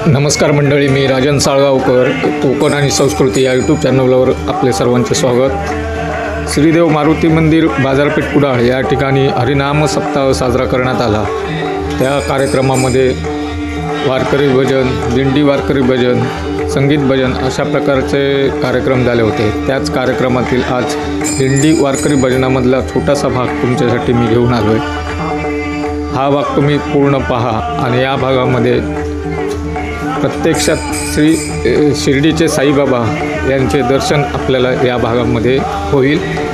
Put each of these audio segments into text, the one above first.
नमस्कार मंडळी, मी राजन साळगावकर. कोकण आणि संस्कृती या यूट्यूब चॅनलवर आपले सर्वांचे स्वागत. श्रीदेव मारुती मंदिर बाजारपेठ कुडाळ या ठिकाणी हरिनाम सप्ताह साजरा करण्यात आला. त्या कार्यक्रमामध्ये वारकरी भजन, दिंडी वारकरी भजन, संगीत भजन अशा प्रकारचे कार्यक्रम झाले होते. त्याच कार्यक्रमातील आज दिंडी वारकरी भजनामधला छोटासा भाग तुमच्यासाठी मी घेऊन आलो आहे. हा भाग तुम्ही पूर्ण पहा आणि या भागामध्ये प्रत्यक्षात शिर्डीचे साईबाबा यांचे दर्शन आपल्याला या भागामध्ये होईल.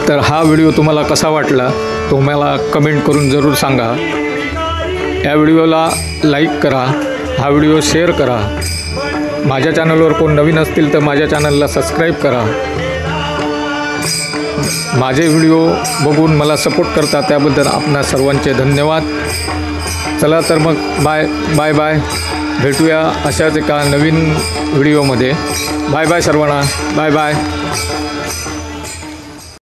तर हा व्हिडिओ तुम्हाला कसा वाटला तो मला कमेंट करून जरूर सांगा. या व्हिडिओला लाईक करा, हा व्हिडिओ शेअर करा. माझ्या चॅनलवर कोण नवीन असतील तर माझ्या चॅनलला सबस्क्राईब करा. माझे व्हिडिओ बघून मला सपोर्ट करता त्याबद्दल आपणा सर्वांचे धन्यवाद. चला तर मग बाय बाय बाय. भेटूया अशाच एका नवीन व्हिडिओमध्ये. बाय बाय सर्वांना. Bye bye.